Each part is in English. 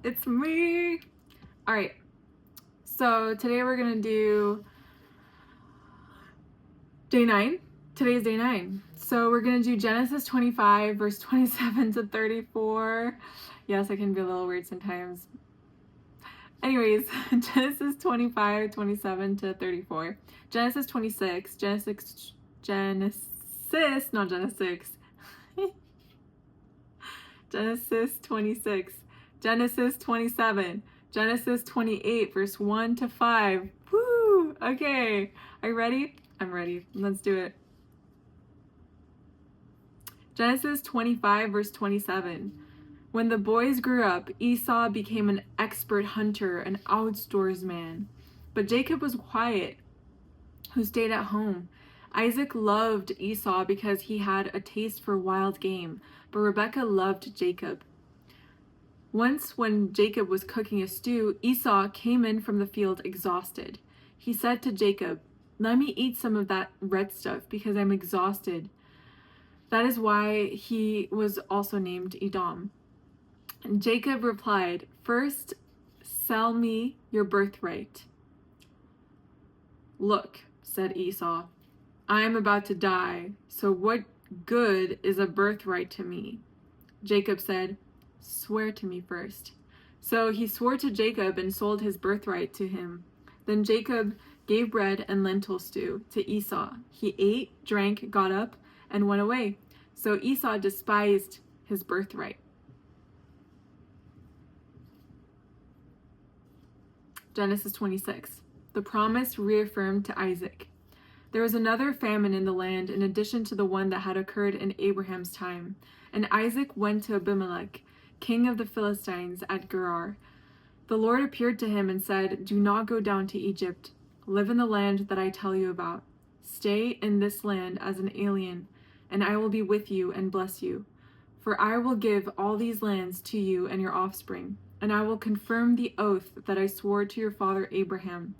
It's me. All right. So today we're going to do day 9. Today is day 9. So we're going to do Genesis 25, verse 27 to 34. Yes, I can be a little weird sometimes. Anyways, Genesis 25, 27 to 34. Genesis 26, Genesis, not Genesis. Genesis 26, Genesis 27, Genesis 28, verse 1 to 5. Woo! Okay. Are you ready? I'm ready. Let's do it. Genesis 25, verse 27. When the boys grew up, Esau became an expert hunter and outdoorsman. But Jacob was quiet, who stayed at home. Isaac loved Esau because he had a taste for wild game, but Rebekah loved Jacob. Once, when Jacob was cooking a stew, Esau came in from the field exhausted. He said to Jacob, "Let me eat some of that red stuff because I'm exhausted." That is why he was also named Edom. And Jacob replied, "First, sell me your birthright." "Look," said Esau, "I am about to die, so what good is a birthright to me?" Jacob said, "Swear to me first." So he swore to Jacob and sold his birthright to him. Then Jacob gave bread and lentil stew to Esau. He ate, drank, got up, and went away. So Esau despised his birthright. Genesis 26. The promise reaffirmed to Isaac. There was another famine in the land in addition to the one that had occurred in Abraham's time. And Isaac went to Abimelech, king of the Philistines, at Gerar. The Lord appeared to him and said, "Do not go down to Egypt. Live in the land that I tell you about. Stay in this land as an alien, and I will be with you and bless you. For I will give all these lands to you and your offspring, and I will confirm the oath that I swore to your father Abraham.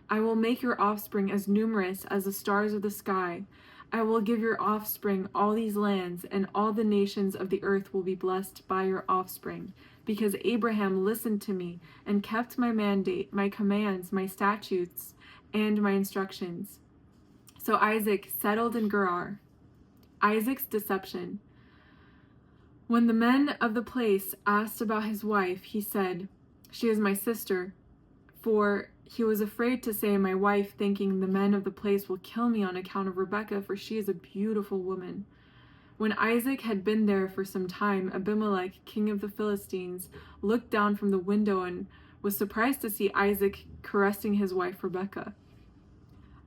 I will make your offspring as numerous as the stars of the sky. I will give your offspring all these lands, and all the nations of the earth will be blessed by your offspring, because Abraham listened to me and kept my mandate, my commands, my statutes, and my instructions." So Isaac settled in Gerar. Isaac's deception. When the men of the place asked about his wife, he said, "She is my sister," for he was afraid to say "my wife," thinking the men of the place will kill me on account of Rebekah, for she is a beautiful woman. When Isaac had been there for some time, Abimelech, king of the Philistines, looked down from the window and was surprised to see Isaac caressing his wife Rebekah.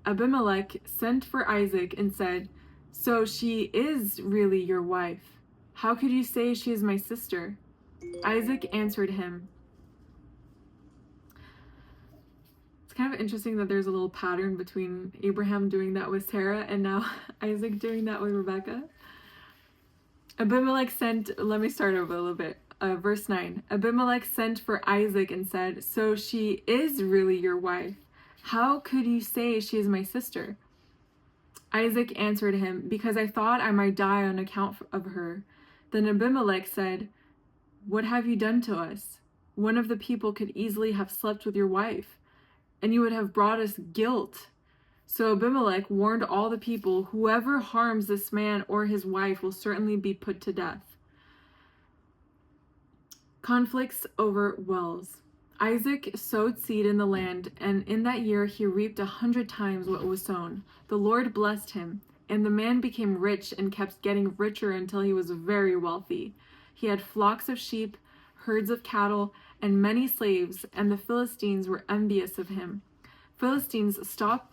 Abimelech sent for Isaac and said, "So she is really your wife? How could you say she is my sister?" Isaac answered him. It's kind of interesting that there's a little pattern between Abraham doing that with Sarah and now Isaac doing that with Rebekah. Let me start over a little bit. Verse 9. Abimelech sent for Isaac and said, "So she is really your wife? How could you say she is my sister?" Isaac answered him, "Because I thought I might die on account of her." Then Abimelech said, "What have you done to us? One of the people could easily have slept with your wife, and you would have brought us guilt." So Abimelech warned all the people, "Whoever harms this man or his wife will certainly be put to death." Conflicts over wells. Isaac sowed seed in the land, and in that year he reaped 100 times what was sown. The Lord blessed him, and the man became rich and kept getting richer until he was very wealthy. He had flocks of sheep, herds of cattle, and many slaves, and the Philistines were envious of him. Philistines stopped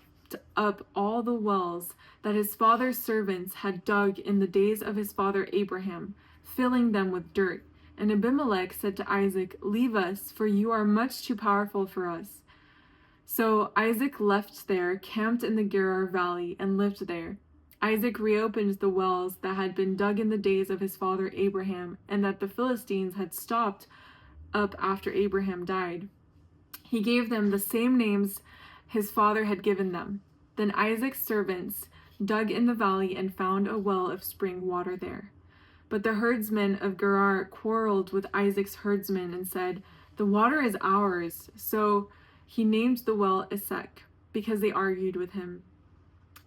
up all the wells that his father's servants had dug in the days of his father Abraham, filling them with dirt. And Abimelech said to Isaac, "Leave us, for you are much too powerful for us." So Isaac left there, camped in the Gerar valley, and lived there. Isaac reopened the wells that had been dug in the days of his father Abraham, and that the Philistines had stopped up after Abraham died. He gave them the same names his father had given them. Then Isaac's servants dug in the valley and found a well of spring water there. But the herdsmen of Gerar quarreled with Isaac's herdsmen and said, The water is ours. So he named the well Esek, because they argued with him.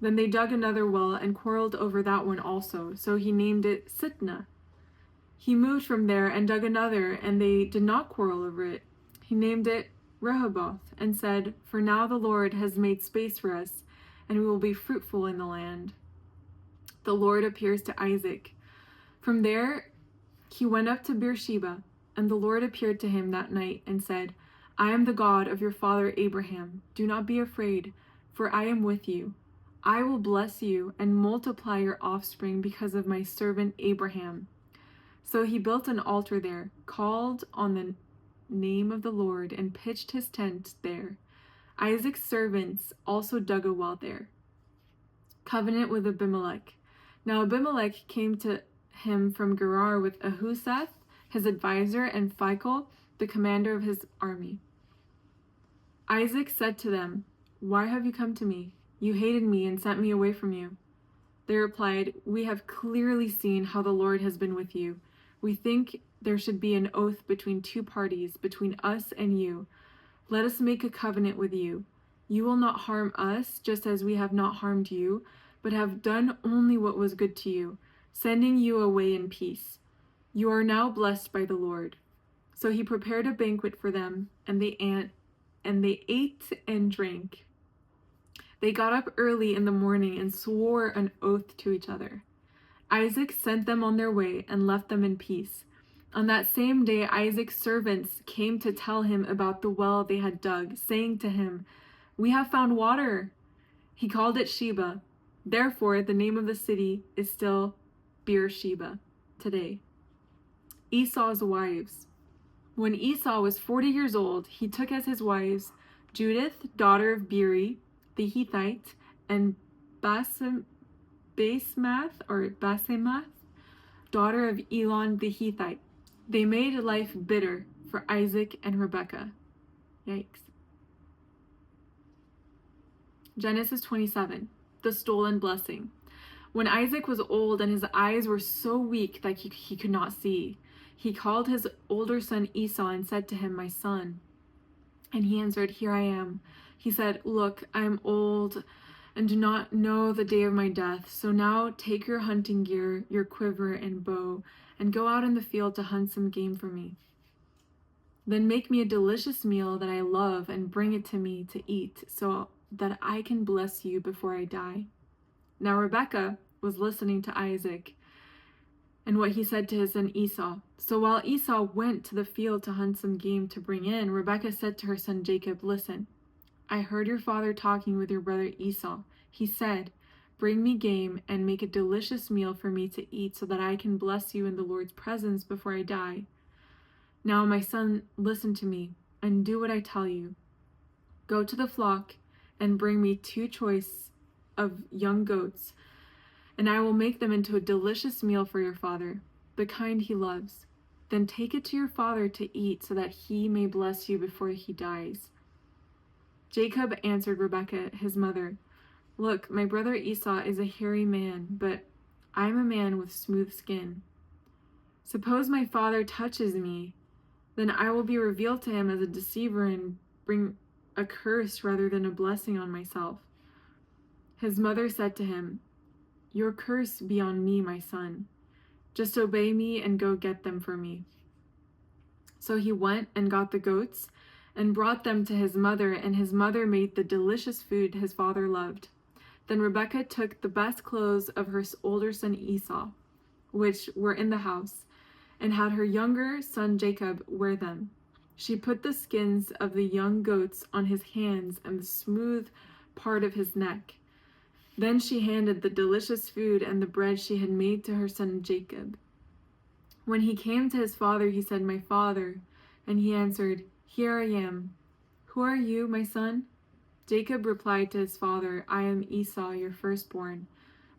Then they dug another well and quarreled over that one also. So he named it Sitnah. He moved from there and dug another, and they did not quarrel over it. He named it Rehoboth, and said, "For now the Lord has made space for us, and we will be fruitful in the land." The Lord appears to Isaac. From there he went up to Beersheba, and the Lord appeared to him that night and said, "I am the God of your father Abraham. Do not be afraid, for I am with you. I will bless you and multiply your offspring because of my servant Abraham." So he built an altar there, called on the name of the Lord, and pitched his tent there. Isaac's servants also dug a well there. Covenant with Abimelech. Now Abimelech came to him from Gerar with Ahuzeth, his advisor, and Phicol, the commander of his army. Isaac said to them, "Why have you come to me? You hated me and sent me away from you." They replied, "We have clearly seen how the Lord has been with you. We think there should be an oath between two parties, between us and you. Let us make a covenant with you. You will not harm us, just as we have not harmed you, but have done only what was good to you, sending you away in peace. You are now blessed by the Lord." So he prepared a banquet for them, and they ate and drank. They got up early in the morning and swore an oath to each other. Isaac sent them on their way and left them in peace. On that same day, Isaac's servants came to tell him about the well they had dug, saying to him, "We have found water." He called it Sheba. Therefore, the name of the city is still Beersheba today. Esau's wives. When Esau was 40 years old, he took as his wives Judith, daughter of Beeri, the Hittite, and Basemath, daughter of Elon the Hittite. They made life bitter for Isaac and Rebekah. Yikes. Genesis 27, the stolen blessing. When Isaac was old and his eyes were so weak that he could not see, he called his older son Esau and said to him, "My son." And he answered, "Here I am." He said, "Look, I am old and do not know the day of my death. So now take your hunting gear, your quiver and bow, and go out in the field to hunt some game for me. Then make me a delicious meal that I love and bring it to me to eat, so that I can bless you before I die." Now Rebekah was listening to Isaac and what he said to his son Esau. So while Esau went to the field to hunt some game to bring in, Rebekah said to her son Jacob, "Listen, I heard your father talking with your brother Esau. He said, 'Bring me game and make a delicious meal for me to eat so that I can bless you in the Lord's presence before I die.' Now, my son, listen to me and do what I tell you. Go to the flock and bring me 2 choice of young goats, and I will make them into a delicious meal for your father, the kind he loves. Then take it to your father to eat so that he may bless you before he dies." Jacob answered Rebekah, his mother, "Look, my brother Esau is a hairy man, but I am a man with smooth skin. Suppose my father touches me, then I will be revealed to him as a deceiver and bring a curse rather than a blessing on myself." His mother said to him, "Your curse be on me, my son. Just obey me and go get them for me." So he went and got the goats and brought them to his mother, and his mother made the delicious food his father loved. Then Rebekah took the best clothes of her older son Esau, which were in the house, and had her younger son Jacob wear them. She put the skins of the young goats on his hands and the smooth part of his neck. Then she handed the delicious food and the bread she had made to her son Jacob. When he came to his father, he said, "My father." And he answered, "Here I am." "Who are you, my son?" Jacob replied to his father, "I am Esau, your firstborn.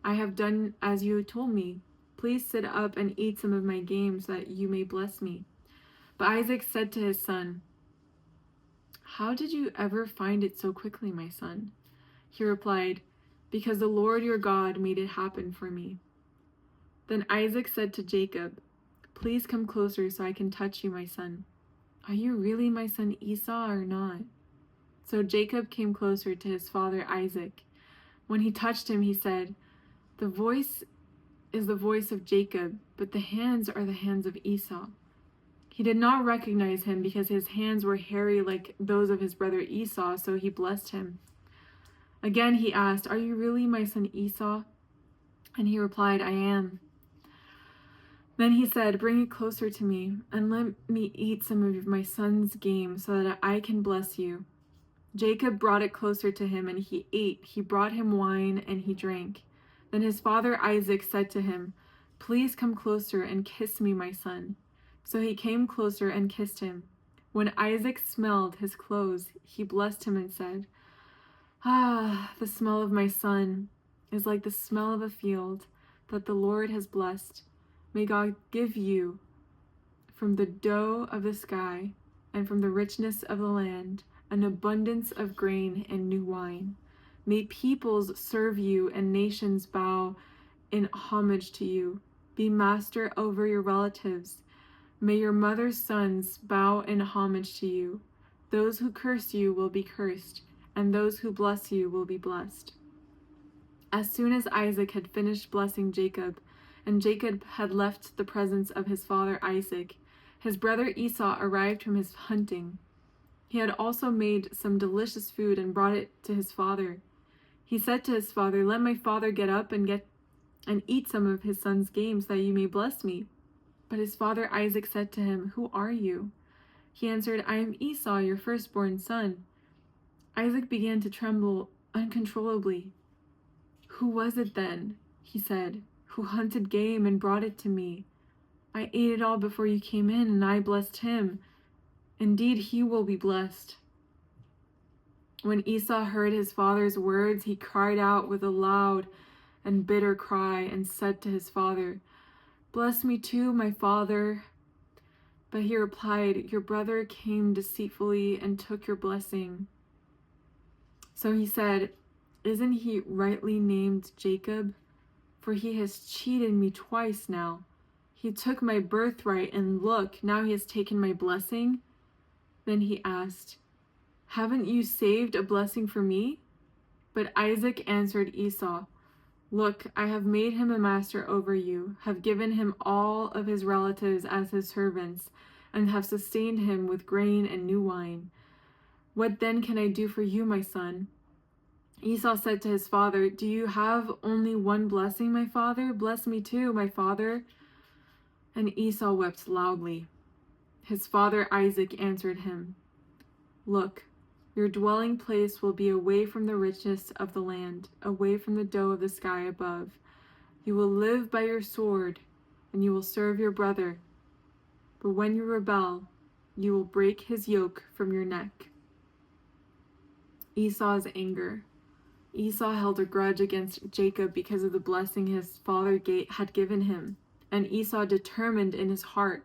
I have done as you told me. Please sit up and eat some of my game so that you may bless me." But Isaac said to his son, "How did you ever find it so quickly, my son?" He replied, "Because the Lord your God made it happen for me." Then Isaac said to Jacob, "Please come closer so I can touch you, my son." "Are you really my son Esau or not?" So Jacob came closer to his father Isaac. When he touched him, he said, "The voice is the voice of Jacob, but the hands are the hands of Esau." He did not recognize him because his hands were hairy like those of his brother Esau, so he blessed him. Again he asked, "Are you really my son Esau?" And he replied, "I am." Then he said, "Bring it closer to me, and let me eat some of my son's game so that I can bless you." Jacob brought it closer to him, and he ate. He brought him wine, and he drank. Then his father Isaac said to him, "Please come closer and kiss me, my son." So he came closer and kissed him. When Isaac smelled his clothes, he blessed him and said, "Ah, the smell of my son is like the smell of a field that the Lord has blessed. May God give you from the dough of the sky and from the richness of the land an abundance of grain and new wine. May peoples serve you and nations bow in homage to you. Be master over your relatives. May your mother's sons bow in homage to you. Those who curse you will be cursed, and those who bless you will be blessed." As soon as Isaac had finished blessing Jacob, and Jacob had left the presence of his father Isaac, his brother Esau arrived from his hunting. He had also made some delicious food and brought it to his father. He said to his father, "Let my father get up and eat some of his son's game so that you may bless me." But his father Isaac said to him, "Who are you?" He answered, "I am Esau, your firstborn son." Isaac began to tremble uncontrollably. "Who was it then," he said, "who hunted game and brought it to me? I ate it all before you came in, and I blessed him. Indeed, he will be blessed." When Esau heard his father's words, he cried out with a loud and bitter cry and said to his father, "Bless me too, my father." But he replied, "Your brother came deceitfully and took your blessing." So he said, "Isn't he rightly named Jacob? For he has cheated me twice now. He took my birthright, and look, now he has taken my blessing." Then he asked, "Haven't you saved a blessing for me?" But Isaac answered Esau, "Look, I have made him a master over you, have given him all of his relatives as his servants, and have sustained him with grain and new wine. What then can I do for you, my son?" Esau said to his father, "Do you have only one blessing, my father? Bless me too, my father." And Esau wept loudly. His father Isaac answered him, "Look, your dwelling place will be away from the richness of the land, away from the dough of the sky above. You will live by your sword, and you will serve your brother. But when you rebel, you will break his yoke from your neck." Esau's anger. Esau held a grudge against Jacob because of the blessing his father had given him, and Esau determined in his heart,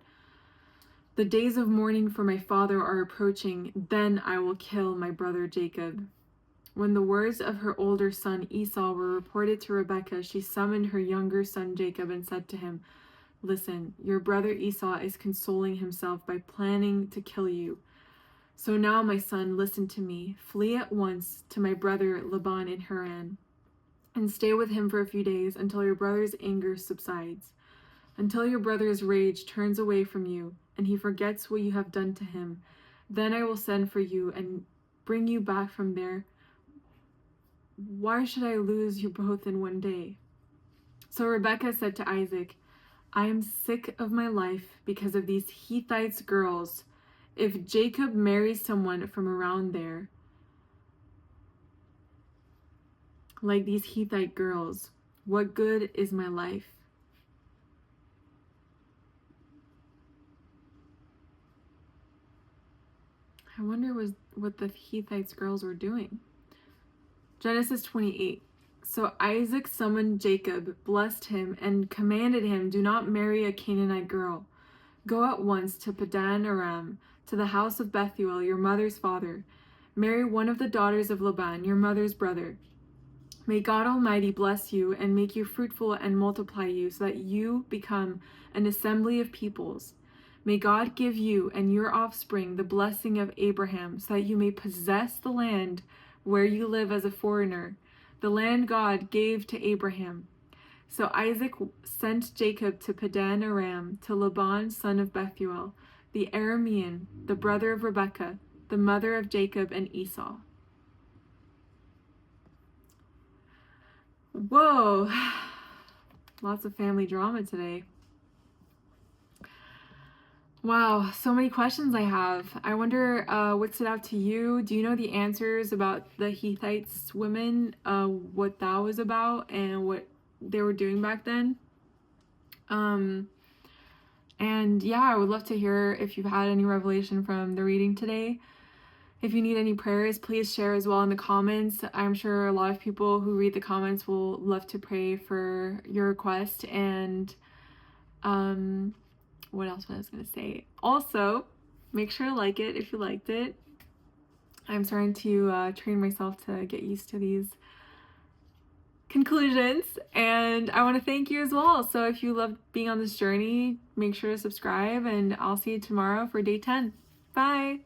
"The days of mourning for my father are approaching, then I will kill my brother Jacob." When the words of her older son Esau were reported to Rebekah, she summoned her younger son Jacob and said to him, "Listen, your brother Esau is consoling himself by planning to kill you. So now, my son, listen to me. Flee at once to my brother Laban in Haran, and stay with him for a few days until your brother's anger subsides, until your brother's rage turns away from you, and he forgets what you have done to him. Then I will send for you and bring you back from there. Why should I lose you both in one day?" So Rebekah said to Isaac, "I am sick of my life because of these Hittite girls. If Jacob marries someone from around there, like these Hittite girls, what good is my life?" I wonder what the Hittite girls were doing. Genesis 28. So Isaac summoned Jacob, blessed him, and commanded him, "Do not marry a Canaanite girl. Go at once to Padan Aram, to the house of Bethuel, your mother's father. Marry one of the daughters of Laban, your mother's brother. May God Almighty bless you and make you fruitful and multiply you, so that you become an assembly of peoples. May God give you and your offspring the blessing of Abraham, so that you may possess the land where you live as a foreigner, the land God gave to Abraham." So Isaac sent Jacob to Padan Aram, to Laban son of Bethuel, the Aramean, the brother of Rebekah, the mother of Jacob and Esau. Whoa, lots of family drama today. Wow, so many questions I have. I wonder what stood out to you. Do you know the answers about the Hittites women, what that was about and what they were doing back then? And yeah, I would love to hear if you've had any revelation from the reading today. If you need any prayers, please share as well in the comments. I'm sure a lot of people who read the comments will love to pray for your request. And what else was I going to say? Also, make sure to like it if you liked it. I'm starting to train myself to get used to these conclusions, and I want to thank you as well. So if you love being on this journey, make sure to subscribe, and I'll see you tomorrow for day 10. Bye!